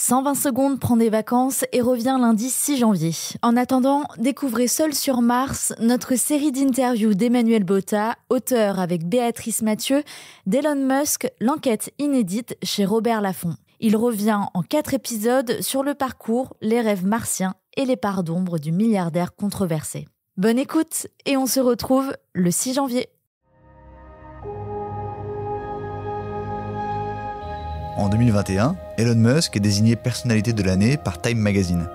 120 secondes prend des vacances et revient lundi 6 janvier. En attendant, découvrez Seul sur Mars, notre série d'interviews d'Emmanuel Botta, auteur avec Béatrice Mathieu, d'Elon Musk, l'enquête inédite chez Robert Laffont. Il revient en 4 épisodes sur le parcours, les rêves martiens et les parts d'ombre du milliardaire controversé. Bonne écoute et on se retrouve le 6 janvier. En 2021, Elon Musk est désigné personnalité de l'année par Time Magazine.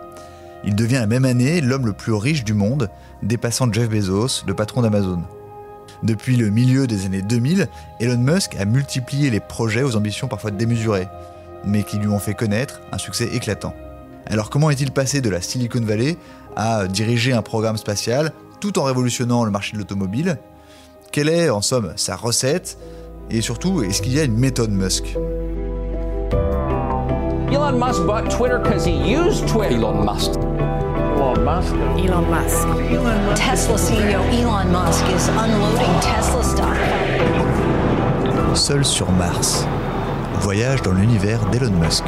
Il devient la même année l'homme le plus riche du monde, dépassant Jeff Bezos, le patron d'Amazon. Depuis le milieu des années 2000, Elon Musk a multiplié les projets aux ambitions parfois démesurées, mais qui lui ont fait connaître un succès éclatant. Alors comment est-il passé de la Silicon Valley à diriger un programme spatial tout en révolutionnant le marché de l'automobile ? Quelle est en somme sa recette ? Et surtout, est-ce qu'il y a une méthode Musk ? Elon Musk bought Twitter because he used Twitter. Elon Musk. Elon Musk. Elon Musk. Tesla CEO Elon Musk is unloading Tesla stock. Seul sur Mars. Voyage dans l'univers d'Elon Musk.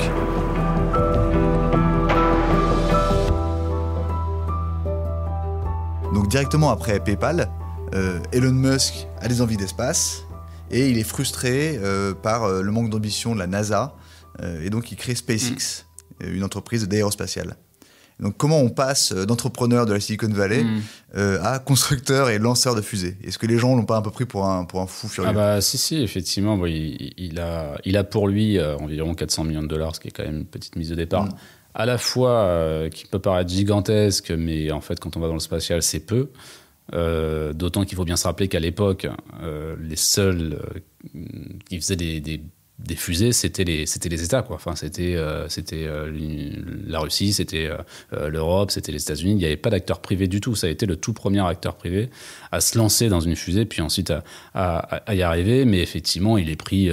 Donc directement après PayPal, Elon Musk a des envies d'espace et il est frustré par le manque d'ambition de la NASA. Et donc il crée SpaceX, une entreprise d'aérospatiale. Donc comment on passe d'entrepreneur de la Silicon Valley à constructeur et lanceur de fusées ? Est-ce que les gens l'ont pas un peu pris pour un fou furieux ? Ah bah si, effectivement, bon, il a pour lui environ 400 millions de dollars, ce qui est quand même une petite mise de départ. À la fois qui peut paraître gigantesque, mais en fait quand on va dans le spatial c'est peu. D'autant qu'il faut bien se rappeler qu'à l'époque, les seuls qui faisaient des fusées, c'était les États, quoi. Enfin, c'était la Russie, c'était l'Europe, c'était les États-Unis. Il n'y avait pas d'acteur privé du tout. Ça a été le tout premier acteur privé à se lancer dans une fusée, puis ensuite à y arriver. Mais effectivement, il est pris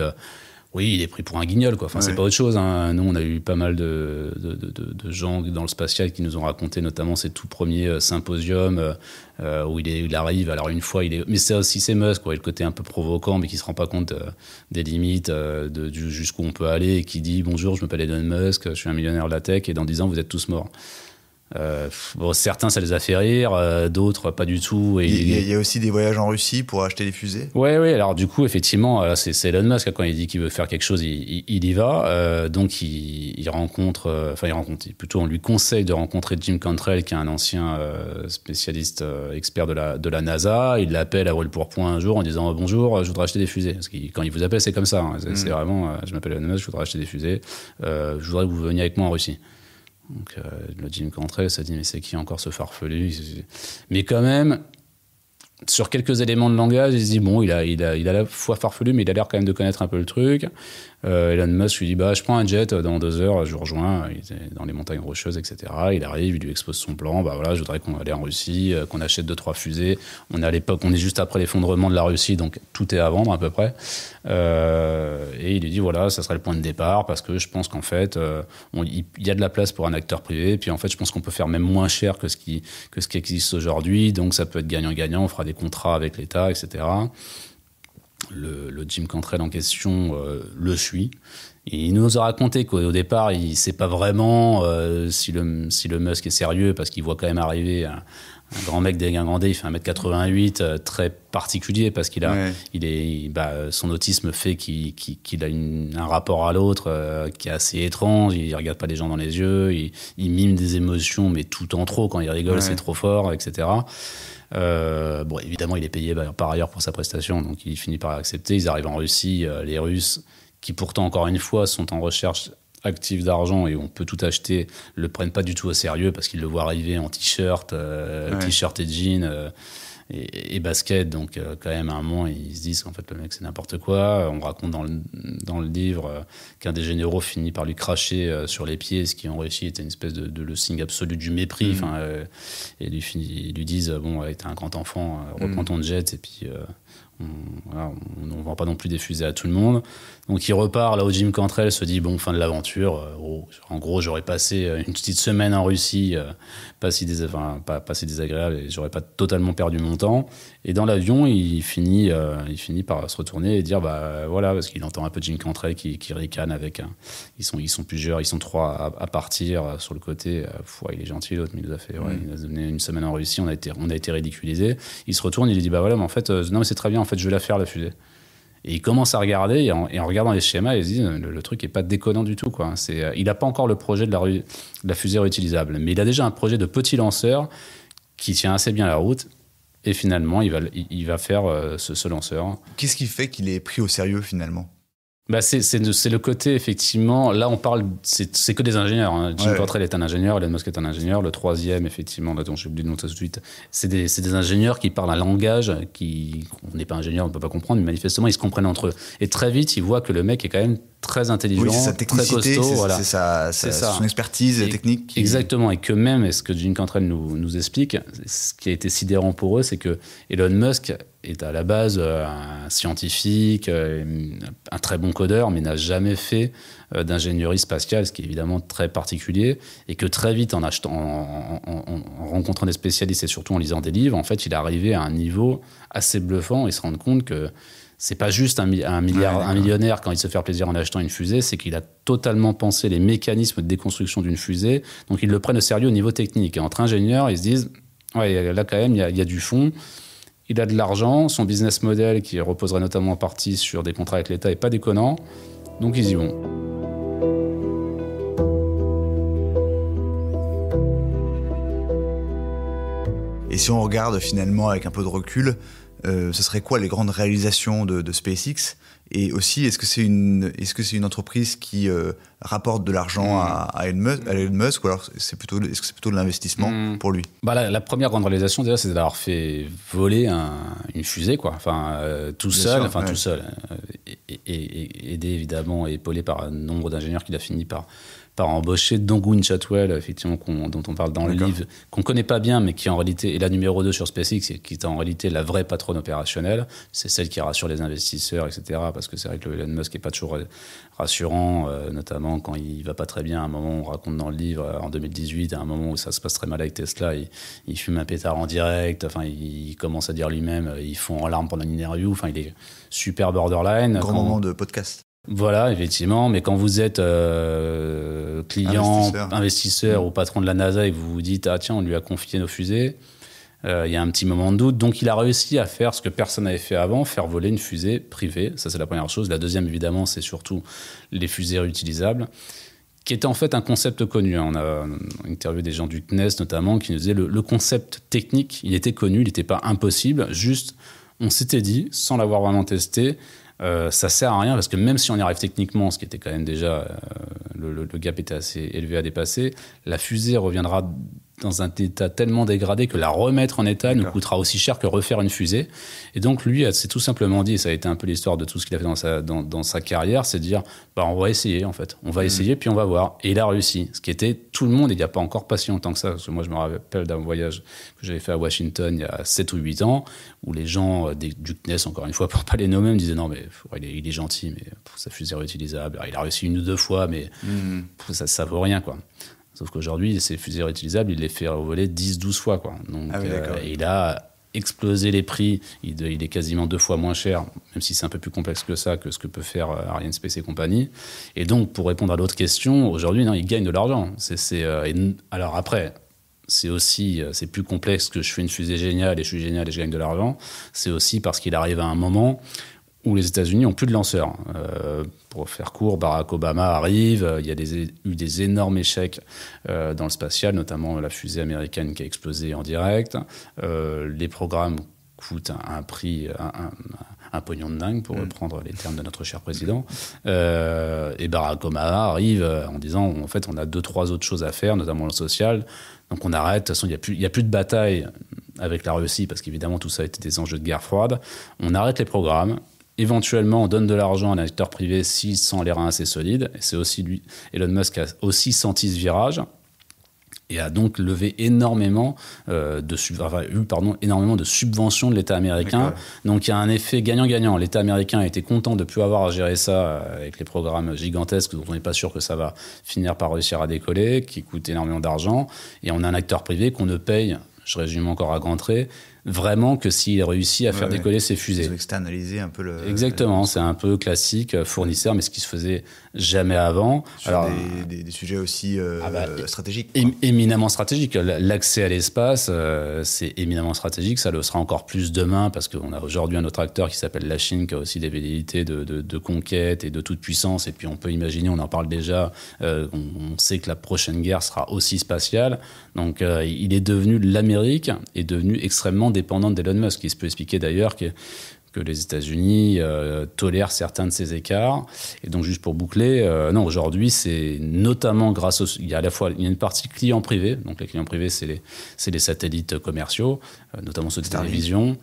pour un guignol, quoi. Enfin, c'est pas autre chose, hein. Nous, on a eu pas mal de gens dans le spatial qui nous ont raconté notamment ces tout premiers symposiums où il arrive. Alors une fois, mais c'est aussi c'est Musk, quoi, le côté un peu provoquant, mais qui se rend pas compte des limites, jusqu'où on peut aller, et qui dit bonjour, je m'appelle Elon Musk, je suis un millionnaire de la tech, et dans 10 ans, vous êtes tous morts. Certains ça les a fait rire, d'autres pas du tout. Et il y a aussi des voyages en Russie pour acheter des fusées. Ouais. Alors du coup effectivement c'est Elon Musk, quand il dit qu'il veut faire quelque chose il y va. Donc il rencontre, plutôt on lui conseille de rencontrer Jim Cantrell, qui est un ancien spécialiste expert de la NASA. Il l'appelle à brûle-pourpoint un jour en disant bonjour, je voudrais acheter des fusées. Parce que quand il vous appelle c'est comme ça, hein. C'est vraiment je m'appelle Elon Musk, je voudrais acheter des fusées, je voudrais que vous veniez avec moi en Russie. Donc le Jim Cantrell se dit mais c'est qui encore ce farfelu ? Mais quand même, sur quelques éléments de langage, il se dit bon, il a la fois farfelu, mais il a l'air quand même de connaître un peu le truc. Elon Musk lui dit je prends un jet, dans 2 heures je vous rejoins. Il était dans les montagnes rocheuses, etc. Il arrive, il lui expose son plan. Je voudrais qu'on aille en Russie, qu'on achète 2-3 fusées. On est juste après l'effondrement de la Russie, donc tout est à vendre à peu près. Et il lui dit voilà, ça serait le point de départ, parce que je pense qu'en fait il y a de la place pour un acteur privé, puis en fait je pense qu'on peut faire même moins cher que ce qui existe aujourd'hui, donc ça peut être gagnant-gagnant, on fera des contrats avec l'État, etc. Le Jim Cantrell en question le suit. Et il nous a raconté qu'au départ il ne sait pas vraiment si le Musk est sérieux, parce qu'il voit quand même arriver un grand mec dégingandé, il fait 1m88, très particulier, parce qu'il a, son autisme fait qu'il a un rapport à l'autre qui est assez étrange. Il regarde pas les gens dans les yeux, il mime des émotions, mais tout en trop. Quand il rigole, c'est trop fort, etc. Évidemment, il est payé par ailleurs pour sa prestation, donc il finit par accepter. Ils arrivent en Russie, les Russes, qui pourtant, encore une fois, sont en recherche actifs d'argent et on peut tout acheter, le prennent pas du tout au sérieux, parce qu'ils le voient arriver en t-shirt et jean et basket. Donc quand même à un moment ils se disent qu'en fait le mec c'est n'importe quoi. On raconte dans le livre qu'un des généraux finit par lui cracher sur les pieds, ce qui en Russie était une espèce de le signe absolu du mépris. Et ils lui disent t'es un grand enfant, reprends ton jet, et puis on ne vend pas non plus des fusées à tout le monde. Donc il repart là où Jim Cantrell se dit fin de l'aventure. En gros, j'aurais passé une petite semaine en Russie, pas si désagréable, et j'aurais pas totalement perdu mon content. Et dans l'avion, il finit par se retourner et dire voilà, parce qu'il entend un peu Jim Cantrell qui ricane avec ils sont plusieurs, ils sont 3 à partir sur le côté. Il est gentil l'autre, mais il nous a fait il nous a donné une semaine en Russie, on a été ridiculisés. Il se retourne, il dit voilà, mais en fait non, mais c'est très bien, en fait je vais la faire la fusée. Et il commence à regarder, et en regardant les schémas, il se dit le truc est pas déconnant du tout, quoi. Il n'a pas encore le projet de la fusée réutilisable, mais il a déjà un projet de petit lanceur qui tient assez bien la route. Et finalement, il va faire ce lanceur. Qu'est-ce qui fait qu'il est pris au sérieux finalement ? C'est le côté, effectivement, là on parle, c'est que des ingénieurs. Hein. Jim Cantrell est un ingénieur, Elon Musk est un ingénieur. Le troisième, effectivement, dont j'ai oublié de noter tout de suite, c'est des ingénieurs qui parlent un langage on n'est pas ingénieur, on ne peut pas comprendre, mais manifestement ils se comprennent entre eux. Et très vite, ils voient que le mec est quand même très intelligent, c'est sa technicité, très costaud. C'est son expertise technique. Exactement, et que même, et ce que Jim Cantrell nous explique, ce qui a été sidérant pour eux, c'est que Elon Musk est à la base un scientifique, un très bon codeur, mais n'a jamais fait d'ingénierie spatiale, ce qui est évidemment très particulier, et que très vite, en rencontrant des spécialistes et surtout en lisant des livres, en fait, il est arrivé à un niveau assez bluffant et se rendre compte que c'est pas juste un millionnaire quand il se fait plaisir en achetant une fusée, c'est qu'il a totalement pensé les mécanismes de déconstruction d'une fusée, donc ils le prennent au sérieux au niveau technique. Et entre ingénieurs, ils se disent, là quand même, il y a du fond. Il a de l'argent, son business model qui reposerait notamment en partie sur des contrats avec l'État est pas déconnant, donc ils y vont. Et si on regarde finalement avec un peu de recul, ce serait quoi les grandes réalisations de SpaceX ? Et aussi, est-ce que c'est une entreprise qui rapporte de l'argent à Elon Musk, ou alors est-ce que c'est plutôt de l'investissement pour lui ? La première grande réalisation déjà, c'est d'avoir fait voler une fusée, quoi. Tout seul, et aidé évidemment et épaulé par un nombre d'ingénieurs qu'il a fini par embaucher Dong-Hoon Chatwell, effectivement, dont on parle dans le livre, qu'on connaît pas bien, mais qui en réalité est la numéro 2 sur SpaceX, et qui est en réalité la vraie patronne opérationnelle. C'est celle qui rassure les investisseurs, etc. Parce que c'est vrai que Elon Musk n'est pas toujours rassurant, notamment quand il va pas très bien. À un moment, on raconte dans le livre, en 2018, à un moment où ça se passe très mal avec Tesla, il fume un pétard en direct, il commence à dire lui-même, il fond en larmes pendant une interview, il est super borderline. Grand moment de podcast. Voilà, effectivement, mais quand vous êtes client, investisseur ou patron de la NASA et que vous vous dites « Ah tiens, on lui a confié nos fusées », il y a un petit moment de doute. Donc il a réussi à faire ce que personne n'avait fait avant, faire voler une fusée privée. Ça, c'est la première chose. La deuxième, évidemment, c'est surtout les fusées réutilisables, qui était en fait un concept connu. On a interviewé des gens du CNES notamment qui nous disaient le concept technique, il était connu, il n'était pas impossible, juste on s'était dit, sans l'avoir vraiment testé, ça sert à rien, parce que même si on y arrive techniquement, ce qui était quand même déjà le gap était assez élevé à dépasser, la fusée reviendra dans un état tellement dégradé que la remettre en état nous coûtera aussi cher que refaire une fusée. Et donc lui s'est tout simplement dit, et ça a été un peu l'histoire de tout ce qu'il a fait dans sa carrière, c'est de dire on va essayer, en fait, on va essayer puis on va voir. Et il a réussi, ce qui était tout le monde, il n'y a pas encore pas si longtemps que ça, parce que moi je me rappelle d'un voyage que j'avais fait à Washington il y a 7 ou 8 ans, où les gens du CNES, encore une fois pour pas les nommer, me disaient non mais il est gentil, mais sa fusée réutilisable, alors, il a réussi 1 ou 2 fois, mais ça vaut rien, quoi. Sauf qu'aujourd'hui, ces fusées réutilisables, il les fait voler 10-12 fois, quoi. Donc, et il a explosé les prix. Il est quasiment 2 fois moins cher, même si c'est un peu plus complexe que ça, que ce que peut faire Arianespace et compagnie. Et donc, pour répondre à l'autre question, aujourd'hui, non, il gagne de l'argent. Alors après, c'est plus complexe que je fais une fusée géniale et je suis génial et je gagne de l'argent. C'est aussi parce qu'il arrive à un moment où les États-Unis n'ont plus de lanceurs. Pour faire court, Barack Obama arrive, il y a eu des énormes échecs dans le spatial, notamment la fusée américaine qui a explosé en direct. Les programmes coûtent un prix, un pognon de dingue, pour reprendre les termes de notre cher président. Et Barack Obama arrive en disant, en fait, on a 2-3 autres choses à faire, notamment le social. Donc on arrête, de toute façon, il n'y a plus de bataille avec la Russie, parce qu'évidemment, tout ça a été des enjeux de guerre froide. On arrête les programmes. Éventuellement, on donne de l'argent à un acteur privé s'il sent les reins assez solides. Et c'est aussi Elon Musk a aussi senti ce virage et a donc levé énormément énormément de subventions de l'État américain. D'accord. Donc il y a un effet gagnant-gagnant. L'État américain a été content de ne plus avoir à gérer ça avec les programmes gigantesques dont on n'est pas sûr que ça va finir par réussir à décoller, qui coûtent énormément d'argent. Et on a un acteur privé qu'on ne paye, je résume encore à grands traits, vraiment que s'il réussit à faire décoller ses fusées. Ils ont externalisé un peu le... Exactement, c'est un peu classique, fournisseur, mais ce qui se faisait jamais avant. Sur des sujets aussi stratégiques. Éminemment stratégiques. L'accès à l'espace, c'est éminemment stratégique. Ça le sera encore plus demain, parce qu'on a aujourd'hui un autre acteur qui s'appelle la Chine, qui a aussi des velléités de conquête et de toute puissance. Et puis on peut imaginer, on en parle déjà, on sait que la prochaine guerre sera aussi spatiale. Donc il est devenu, l'Amérique est devenue extrêmement dépendante d'Elon Musk, qui se peut expliquer d'ailleurs que les États-Unis tolèrent certains de ces écarts. Et donc, juste pour boucler, non, aujourd'hui, c'est notamment grâce il y a à la fois une partie client privé. Donc, les clients privés, c'est les satellites commerciaux, notamment ceux de télévision.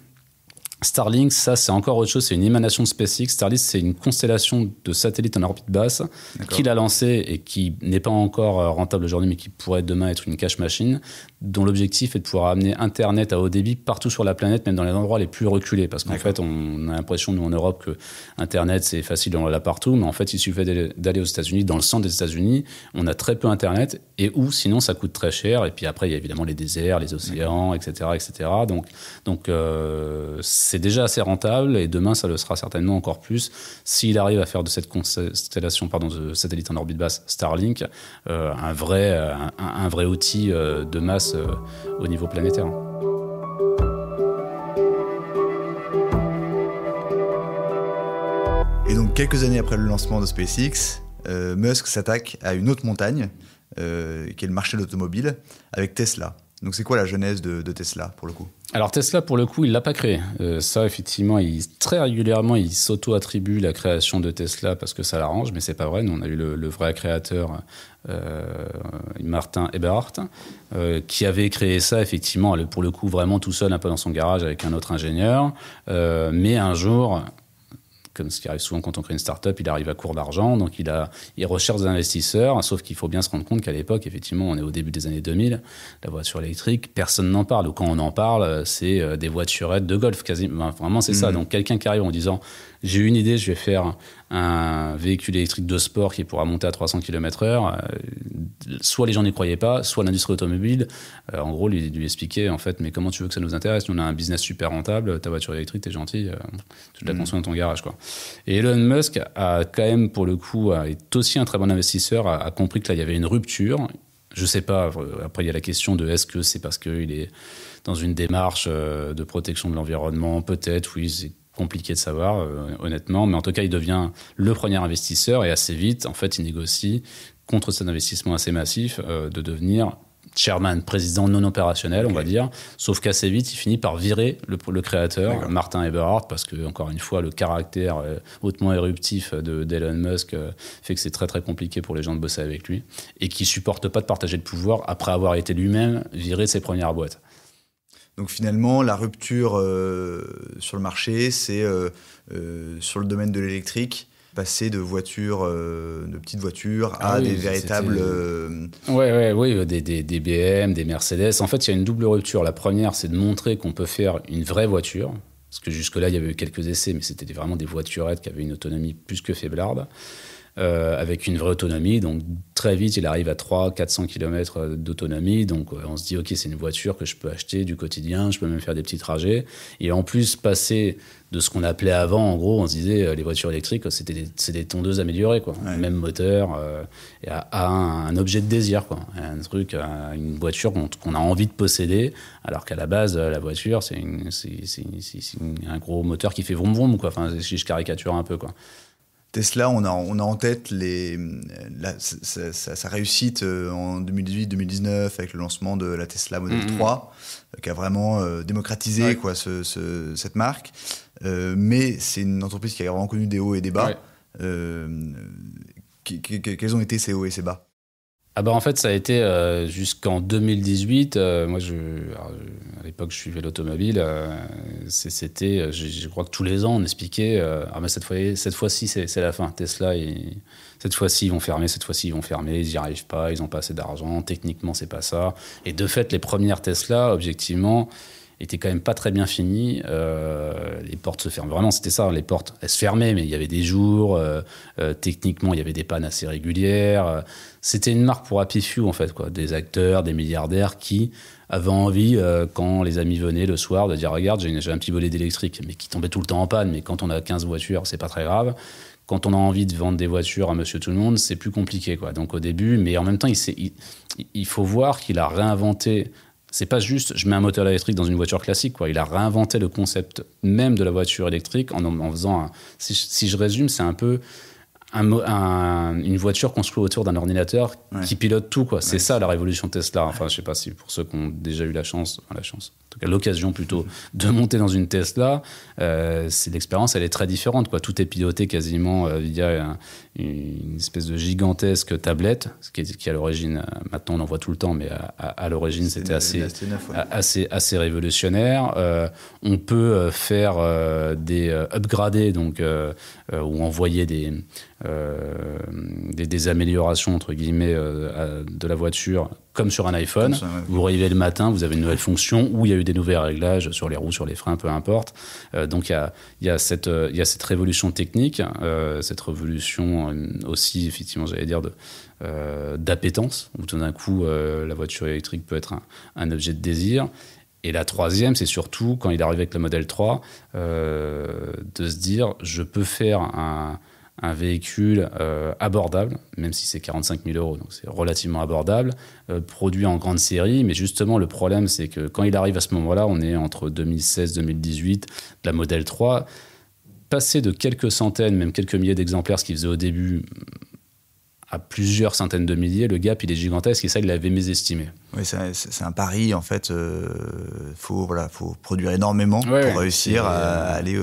Starlink, ça, c'est encore autre chose. C'est une émanation de SpaceX. Starlink, c'est une constellation de satellites en orbite basse qu'il a lancé et qui n'est pas encore rentable aujourd'hui, mais qui pourrait demain être une cash machine, dont l'objectif est de pouvoir amener Internet à haut débit partout sur la planète, même dans les endroits les plus reculés. Parce qu'en fait, on a l'impression, nous, en Europe, que Internet, c'est facile, on l'a partout. Mais en fait, il suffit d'aller aux États-Unis, dans le centre des États-Unis, on a très peu Internet, et où, sinon, ça coûte très cher. Et puis après, il y a évidemment les déserts, les océans, etc., etc. Donc c'est déjà assez rentable, et demain, ça le sera certainement encore plus s'il arrive à faire de cette constellation de satellites en orbite basse Starlink un vrai outil de masse au niveau planétaire. Et donc, quelques années après le lancement de SpaceX, Musk s'attaque à une autre montagne, qui est le marché de l'automobile, avec Tesla. Donc, c'est quoi la genèse de Tesla, pour le coup ? Alors Tesla, pour le coup, il l'a pas créé. Ça, effectivement, très régulièrement, il s'auto-attribue la création de Tesla parce que ça l'arrange, mais c'est pas vrai. Nous, on a eu le vrai créateur, Martin Eberhard, qui avait créé ça, effectivement, pour le coup, vraiment tout seul, un peu dans son garage avec un autre ingénieur. Mais un jour, comme ce qui arrive souvent quand on crée une start-up, il arrive à court d'argent, donc il recherche des investisseurs, sauf qu'il faut bien se rendre compte qu'à l'époque, effectivement, on est au début des années 2000, la voiture électrique, personne n'en parle, ou quand on en parle, c'est des voiturettes de golf, quasiment. Vraiment, c'est ça. Donc, quelqu'un qui arrive en disant « j'ai une idée, je vais faire un véhicule électrique de sport qui pourra monter à 300 km/h », soit les gens n'y croyaient pas, soit l'industrie automobile, en gros, lui expliquait, en fait, mais comment tu veux que ça nous intéresse ? Nous, on a un business super rentable, ta voiture électrique, t'es gentil, tu la construis dans ton garage, quoi. Et Elon Musk a quand même, pour le coup, est aussi un très bon investisseur, a compris que là, il y avait une rupture. Je sais pas, après, il y a la question de est-ce que c'est parce qu'il est dans une démarche de protection de l'environnement ? Peut-être, oui, c'est compliqué de savoir, honnêtement, mais en tout cas, il devient le premier investisseur et assez vite, en fait, il négocie contre cet investissement assez massif de devenir chairman, président non opérationnel, on va dire, sauf qu'assez vite, il finit par virer le créateur, Martin Eberhard, parce que, encore une fois, le caractère hautement éruptif d'Elon Musk fait que c'est très très compliqué pour les gens de bosser avec lui, et qui supporte pas de partager le pouvoir après avoir été lui-même viré de ses premières boîtes. Donc finalement, la rupture sur le marché, c'est sur le domaine de l'électrique, passer de petites voitures à des véritables... Oui, des BM, des Mercedes. En fait, il y a une double rupture. La première, c'est de montrer qu'on peut faire une vraie voiture. Parce que jusque-là, il y avait eu quelques essais, mais c'était vraiment des voiturettes qui avaient une autonomie plus que faiblarde. Avec une vraie autonomie, donc très vite il arrive à 300-400 km d'autonomie, donc on se dit ok, c'est une voiture que je peux acheter du quotidien, je peux même faire des petits trajets, et en plus passer de ce qu'on appelait avant, en gros on se disait les voitures électriques c'est des tondeuses améliorées, quoi. Même moteur, et à un objet de désir, quoi. Un truc, une voiture qu'on a envie de posséder, alors qu'à la base la voiture c'est un gros moteur qui fait vroom vroom, quoi. Enfin, si je caricature un peu, quoi. Tesla, on a en tête sa réussite en 2018-2019 avec le lancement de la Tesla Model 3, qui a vraiment démocratisé cette marque. Mais c'est une entreprise qui a vraiment connu des hauts et des bas. Quels ont été ces hauts et ces bas ? En fait, ça a été jusqu'en 2018. Moi, à l'époque, je suivais l'automobile. C'était, je crois que tous les ans, on expliquait mais cette fois-ci, c'est la fin. Tesla, cette fois-ci, ils vont fermer. Cette fois-ci, ils vont fermer. Ils n'y arrivent pas. Ils n'ont pas assez d'argent. Techniquement, c'est pas ça. Et de fait, les premières Tesla, objectivement, était quand même pas très bien fini. Les portes se ferment. Vraiment, c'était ça. Les portes, elles se fermaient, mais il y avait des jours. Techniquement, il y avait des pannes assez régulières. C'était une marque pour Happy Few, en fait, quoi. Des acteurs, des milliardaires qui avaient envie, quand les amis venaient le soir, de dire « Regarde, j'ai un petit volet d'électrique », mais qui tombait tout le temps en panne. Mais quand on a 15 voitures, c'est pas très grave. Quand on a envie de vendre des voitures à Monsieur Tout-le-Monde, c'est plus compliqué, quoi. Donc au début, mais en même temps, il faut voir qu'il a réinventé. C'est pas juste, je mets un moteur électrique dans une voiture classique, quoi. Il a réinventé le concept même de la voiture électrique en faisant, si je résume, c'est un peu une voiture construite autour d'un ordinateur qui pilote tout, quoi. C'est ça la révolution Tesla. Enfin, je sais pas si pour ceux qui ont déjà eu la chance, en tout cas l'occasion plutôt, de monter dans une Tesla, c'est l'expérience, elle est très différente, quoi. Tout est piloté quasiment via une espèce de gigantesque tablette, qui à l'origine, maintenant on en voit tout le temps, mais à l'origine c'était assez révolutionnaire. On peut faire des upgradés, donc ou envoyer des améliorations entre guillemets de la voiture comme sur un iPhone. Vous arrivez le matin, vous avez une nouvelle fonction où il y a eu des nouveaux réglages sur les roues, sur les freins, peu importe. Donc il y a cette révolution technique, cette révolution aussi, effectivement, j'allais dire, d'appétence, où tout d'un coup la voiture électrique peut être un objet de désir. Et la troisième, c'est surtout quand il arrive avec le modèle 3, de se dire je peux faire un véhicule abordable, même si c'est 45 000 €, donc c'est relativement abordable, produit en grande série. Mais justement, le problème, c'est que quand il arrive à ce moment-là, on est entre 2016-2018, la modèle 3, passer de quelques centaines, même quelques milliers d'exemplaires, ce qu'il faisait au début, à plusieurs centaines de milliers, le gap, il est gigantesque, et ça, il l'avait mésestimé. Oui, c'est un pari, en fait. Faut produire énormément pour réussir à aller...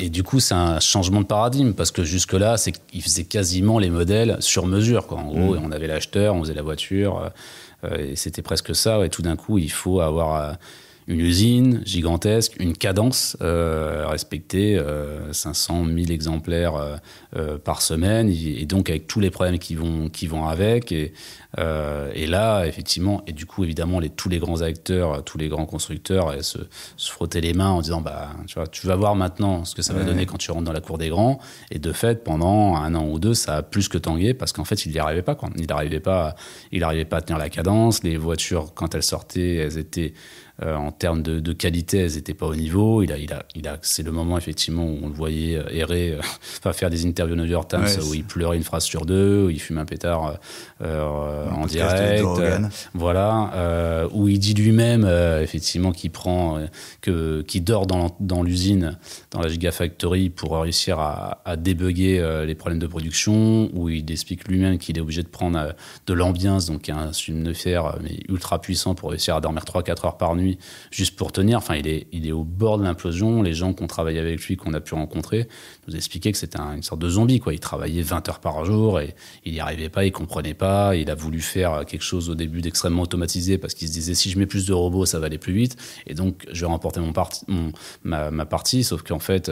Et du coup, c'est un changement de paradigme, parce que jusque-là, il faisait quasiment les modèles sur mesure, quoi. En gros, on avait l'acheteur, on faisait la voiture, et c'était presque ça. Et tout d'un coup, il faut avoir une usine gigantesque, une cadence respectée, 500 000 exemplaires par semaine, et donc avec tous les problèmes qui vont avec. Et là, effectivement, et du coup, évidemment, tous les grands acteurs, tous les grands constructeurs se frottaient les mains en disant tu vas voir maintenant ce que ça va donner quand tu rentres dans la cour des grands. Et de fait, pendant 1 an ou 2, ça a plus que tangué, parce qu'en fait, il n'y arrivait pas, quoi. Il n'arrivait pas à tenir la cadence. Les voitures, quand elles sortaient, elles étaient... en termes de qualité, elles n'étaient pas au niveau. C'est le moment, effectivement, où on le voyait errer, faire des interviews au New York Times, où il pleurait une phrase sur 2, où il fume un pétard en direct. Voilà. Où il dit lui-même, effectivement, qu'il dort dans l'usine, dans la Gigafactory, pour réussir à débugger les problèmes de production, où il explique lui-même qu'il est obligé de prendre de l'ambiance, donc un somnifère mais ultra puissant, pour réussir à dormir 3-4 heures par nuit, juste pour tenir. Enfin, il est au bord de l'implosion. Les gens qui ont travaillé avec lui, qu'on a pu rencontrer, nous expliquaient que c'était une sorte de zombie, quoi. Il travaillait 20 heures par jour et il n'y arrivait pas, il comprenait pas. Il a voulu faire quelque chose au début d'extrêmement automatisé, parce qu'il se disait, si je mets plus de robots, ça va aller plus vite, et donc je vais remporter ma partie. Sauf qu'en fait,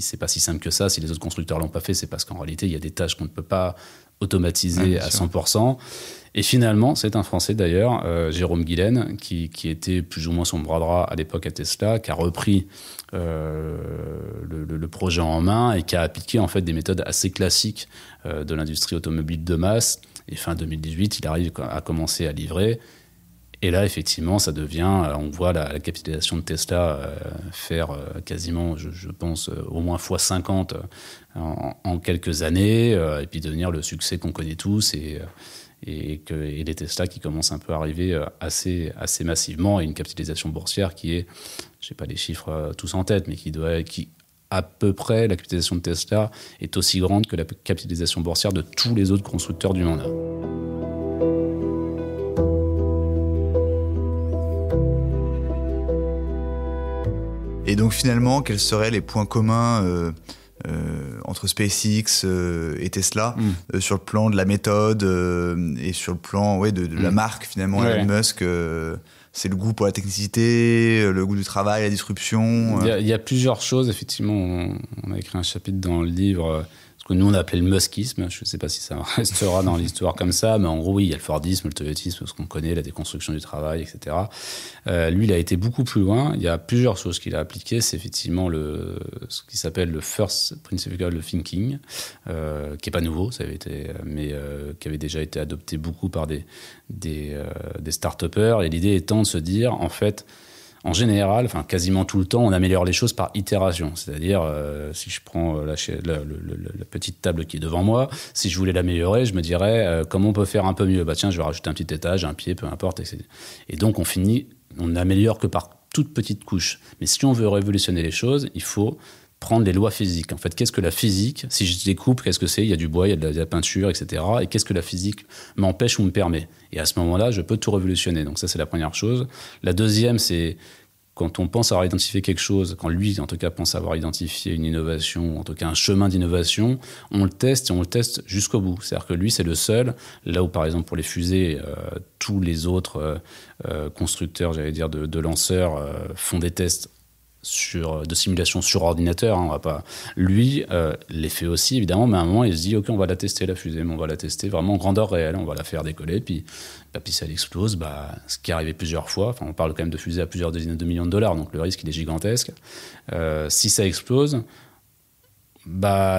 c'est pas si simple que ça. Si les autres constructeurs l'ont pas fait, c'est parce qu'en réalité, il y a des tâches qu'on ne peut pas automatiser à 100%. Et finalement, c'est un Français d'ailleurs, Jérôme Guillen, qui était plus ou moins son bras droit à l'époque à Tesla, qui a repris le projet en main et qui a appliqué en fait des méthodes assez classiques de l'industrie automobile de masse. Et fin 2018, il arrive à commencer à livrer. Et là, effectivement, ça devient... On voit la capitalisation de Tesla faire quasiment, je pense, au moins x50 en quelques années, et puis devenir le succès qu'on connaît tous, et les Tesla qui commencent un peu à arriver assez massivement, et une capitalisation boursière qui est, je n'ai pas les chiffres tous en tête, mais qui à peu près, la capitalisation de Tesla est aussi grande que la capitalisation boursière de tous les autres constructeurs du monde. Et donc finalement, quels seraient les points communs entre SpaceX et Tesla sur le plan de la méthode et sur le plan de la marque finalement, Elon Musk c'est le goût pour la technicité, le goût du travail, la disruption. Il y a plusieurs choses, effectivement. On a écrit un chapitre dans le livre, ce que nous on a appelé le muskisme. Je ne sais pas si ça restera dans l'histoire comme ça, mais en gros, oui, il y a le Fordisme, le toyotisme, ce qu'on connaît, la déconstruction du travail, etc. Lui, il a été beaucoup plus loin. Il y a plusieurs choses qu'il a appliquées. C'est effectivement ce qui s'appelle le First Principle Thinking, qui n'est pas nouveau, ça avait été, mais qui avait déjà été adopté beaucoup par des start-upers. Et l'idée étant de se dire, en fait, en général, enfin quasiment tout le temps, on améliore les choses par itération. C'est-à-dire, si je prends la petite table qui est devant moi, si je voulais l'améliorer, je me dirais comment on peut faire un peu mieux. Bah tiens, je vais rajouter un petit étage, un pied, peu importe. Et donc on n'améliore que par toute petite couche. Mais si on veut révolutionner les choses, il faut prendre les lois physiques. En fait, qu'est-ce que la physique? Si je découpe, qu'est-ce que c'est? Il y a du bois, il y a de la peinture, etc. Et qu'est-ce que la physique m'empêche ou me permet? Et à ce moment-là, je peux tout révolutionner. Donc ça, c'est la première chose. La deuxième, c'est quand on pense avoir identifié quelque chose, quand lui, en tout cas, pense avoir identifié une innovation, ou en tout cas un chemin d'innovation, on le teste et on le teste jusqu'au bout. C'est-à-dire que lui, c'est le seul, là où, par exemple, pour les fusées, tous les autres constructeurs, j'allais dire, de lanceurs font des tests de simulation sur ordinateur, hein, on va pas. Lui les fait aussi évidemment, mais à un moment il se dit ok, on va la tester la fusée, mais on va la tester vraiment en grandeur réelle, on va la faire décoller, puis si elle explose, ce qui est arrivé plusieurs fois, on parle quand même de fusées à plusieurs dizaines de millions de dollars, donc le risque il est gigantesque. Si ça explose,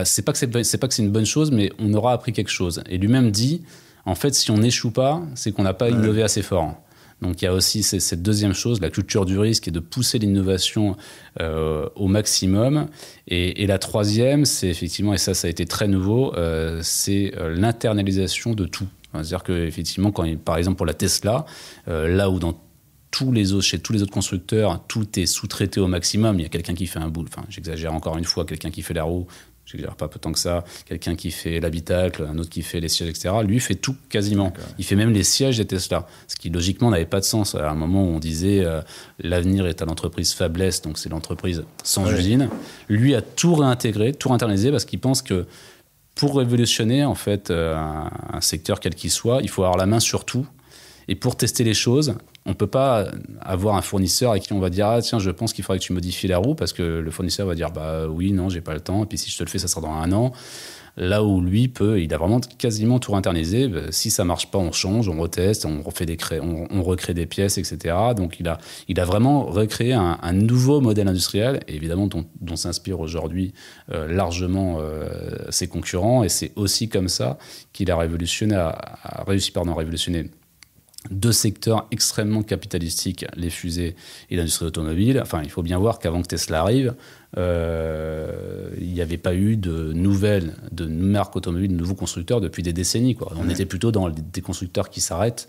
c'est pas que c'est une bonne chose, mais on aura appris quelque chose. Et lui-même dit en fait, si on n'échoue pas, c'est qu'on n'a pas innové assez fort. Donc il y a aussi cette deuxième chose, la culture du risque, et de pousser l'innovation au maximum. Et la troisième, c'est effectivement, et ça a été très nouveau, c'est l'internalisation de tout. C'est-à-dire qu'effectivement, par exemple pour la Tesla, là où chez tous les autres constructeurs, tout est sous-traité au maximum, il y a quelqu'un qui fait un bout, j'exagère encore une fois, quelqu'un qui fait la roue, je ne pas tant que ça, quelqu'un qui fait l'habitacle, un autre qui fait les sièges, etc. Lui, il fait tout quasiment. Okay. Il fait même les sièges des Tesla, ce qui logiquement n'avait pas de sens. À un moment où on disait l'avenir est à l'entreprise fabless, donc c'est l'entreprise sans usine. Lui a tout réintégré, tout internalisé, parce qu'il pense que pour révolutionner en fait, un secteur quel qu'il soit, il faut avoir la main sur tout. Et pour tester les choses, on ne peut pas avoir un fournisseur avec qui on va dire « Ah tiens, je pense qu'il faudrait que tu modifies la roue » parce que le fournisseur va dire « Bah oui, non, j'ai pas le temps. Et puis si je te le fais, ça sera dans 1 an. » Là où lui il a vraiment quasiment tout internalisé. Si ça ne marche pas, on change, on reteste, on recrée des pièces, etc. Donc il a vraiment recréé un nouveau modèle industriel, et évidemment dont s'inspirent aujourd'hui largement ses concurrents. Et c'est aussi comme ça qu'il a réussi à révolutionner 2 secteurs extrêmement capitalistiques, les fusées et l'industrie automobile. Enfin, il faut bien voir qu'avant que Tesla arrive, il n'y avait pas eu de marques automobiles, de nouveaux constructeurs depuis des décennies, quoi. On était plutôt dans des constructeurs qui s'arrêtent.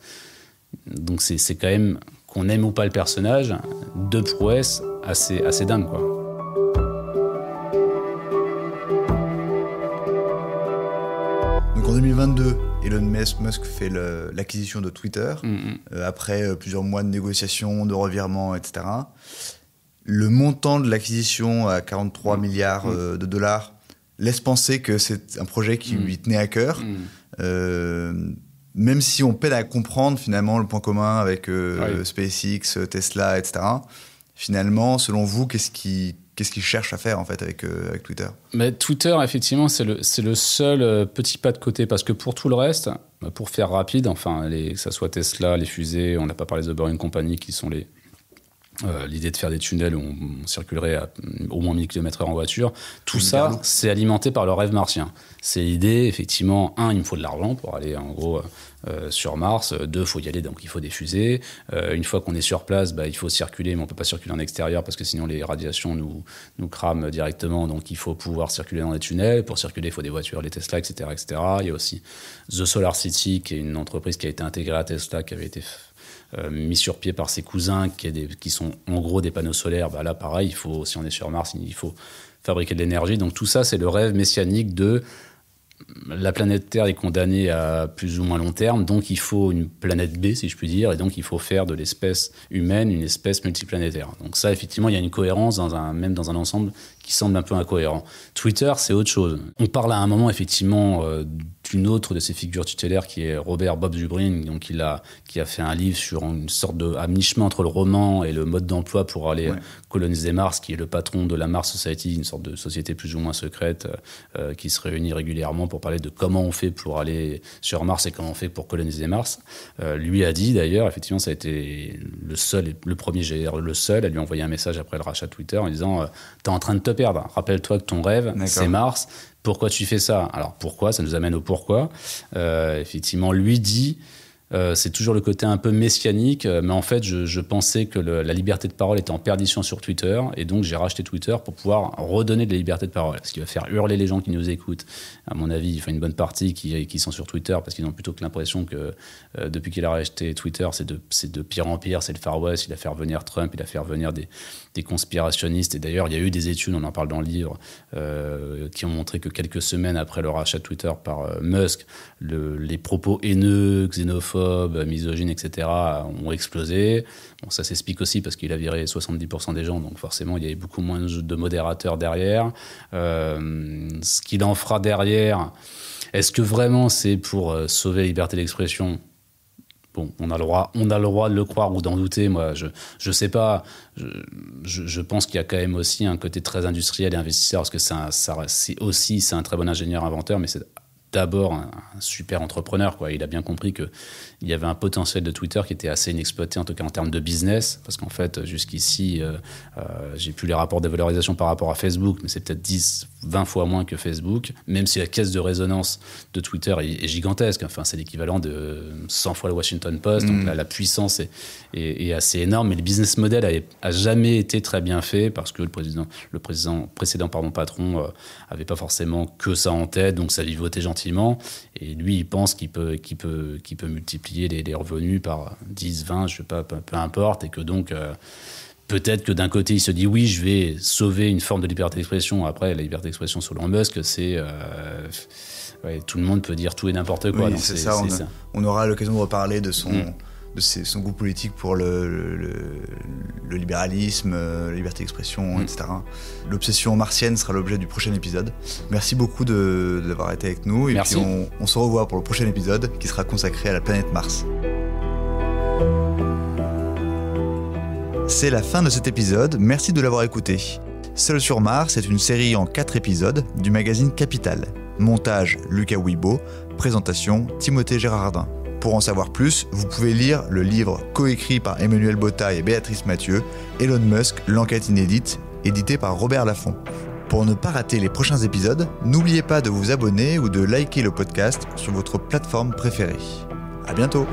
Donc c'est quand même, qu'on aime ou pas le personnage, 2 prouesses assez dingues, quoi. Donc en 2022, Elon Musk fait l'acquisition de Twitter, après plusieurs mois de négociations, de revirements, etc. Le montant de l'acquisition à 43 milliards de dollars laisse penser que c'est un projet qui lui tenait à cœur, même si on peine à comprendre finalement le point commun avec SpaceX, Tesla, etc. Finalement, selon vous, qu'est-ce qu'il cherche à faire en fait avec Twitter? Mais Twitter, effectivement, c'est le seul petit pas de côté, parce que pour tout le reste, pour faire rapide, que ça soit Tesla, les fusées, on n'a pas parlé de Boring Company, qui sont l'idée de faire des tunnels où on circulerait à au moins 1000 km/h en voiture, tout ça, c'est alimenté par le rêve martien. C'est l'idée, effectivement, il me faut de l'argent pour aller, en gros, sur Mars. 2, il faut y aller, donc il faut des fusées. Une fois qu'on est sur place, il faut circuler, mais on ne peut pas circuler en extérieur parce que sinon les radiations nous crament directement. Donc il faut pouvoir circuler dans les tunnels. Pour circuler, il faut des voitures, les Tesla, etc., etc. Il y a aussi The Solar City, qui est une entreprise qui a été intégrée à Tesla, qui avait été mis sur pied par ses cousins, qui sont en gros des panneaux solaires. Là, pareil, si on est sur Mars, il faut fabriquer de l'énergie. Donc tout ça, c'est le rêve messianique de la planète Terre est condamnée à plus ou moins long terme, donc il faut une planète B, si je puis dire, et donc il faut faire de l'espèce humaine une espèce multiplanétaire. Donc ça, effectivement, il y a une cohérence même dans un ensemble qui semble un peu incohérent. Twitter, c'est autre chose. On parle à un moment, effectivement, une autre de ses figures tutélaires qui est Robert Bob Zubrin, donc qui a fait un livre sur une sorte de à mi-chemin entre le roman et le mode d'emploi pour aller coloniser Mars, qui est le patron de la Mars Society, une sorte de société plus ou moins secrète qui se réunit régulièrement pour parler de comment on fait pour aller sur Mars et comment on fait pour coloniser Mars. Lui a dit d'ailleurs, effectivement, ça a été le premier GR, le seul à lui envoyer un message après le rachat de Twitter en disant t'es en train de te perdre, rappelle-toi que ton rêve, c'est Mars. Pourquoi tu fais ça ? Alors pourquoi ? Ça nous amène au pourquoi. Effectivement, lui dit, c'est toujours le côté un peu messianique, mais en fait, je pensais que la liberté de parole était en perdition sur Twitter, et donc j'ai racheté Twitter pour pouvoir redonner de la liberté de parole. Ce qui va faire hurler les gens qui nous écoutent. À mon avis, il faut une bonne partie qui sont sur Twitter, parce qu'ils ont plutôt que l'impression que depuis qu'il a racheté Twitter, c'est de pire en pire, c'est le Far West, il a fait revenir Trump, il a fait revenir des conspirationnistes. Et d'ailleurs, il y a eu des études, on en parle dans le livre, qui ont montré que quelques semaines après le rachat de Twitter par Musk, les propos haineux, xénophobes, misogynes, etc. ont explosé. Bon, ça s'explique aussi parce qu'il a viré 70% des gens, donc forcément, il y avait beaucoup moins de modérateurs derrière. Ce qu'il en fera derrière, est-ce que vraiment c'est pour sauver la liberté d'expression ? Bon, on a le droit de le croire ou d'en douter. Moi, je sais pas. Je pense qu'il y a quand même aussi un côté très industriel et investisseur, parce que c'est un très bon ingénieur inventeur, mais c'est d'abord un super entrepreneur, quoi. Il a bien compris qu'il y avait un potentiel de Twitter qui était assez inexploité, en tout cas en termes de business, parce qu'en fait, jusqu'ici, j'ai plus les rapports de valorisation par rapport à Facebook, mais c'est peut-être 10-20 fois moins que Facebook, même si la caisse de résonance de Twitter est gigantesque. Enfin, c'est l'équivalent de 100 fois le Washington Post, donc la puissance est assez énorme, mais le business model a jamais été très bien fait, parce que le précédent patron avait pas forcément que ça en tête, donc ça vivotait gentiment. Et lui, il pense qu'il peut multiplier les revenus par 10, 20, je sais pas, peu importe, et que donc peut-être que d'un côté, il se dit oui, je vais sauver une forme de liberté d'expression. Après, la liberté d'expression selon Musk, c'est tout le monde peut dire tout et n'importe quoi. Oui, donc c'est ça. On aura l'occasion de reparler de son goût politique pour le libéralisme, la liberté d'expression, etc. L'obsession martienne sera l'objet du prochain épisode. Merci beaucoup d'avoir été avec nous. Et Merci. puis on se revoit pour le prochain épisode qui sera consacré à la planète Mars. C'est la fin de cet épisode. Merci de l'avoir écouté. Seul sur Mars est une série en 4 épisodes du magazine Capital. Montage Lucas Wibo. Présentation Timothée Gérardin. Pour en savoir plus, vous pouvez lire le livre coécrit par Emmanuel Botta et Béatrice Mathieu, Elon Musk, l'enquête inédite, édité par Robert Laffont. Pour ne pas rater les prochains épisodes, n'oubliez pas de vous abonner ou de liker le podcast sur votre plateforme préférée. À bientôt!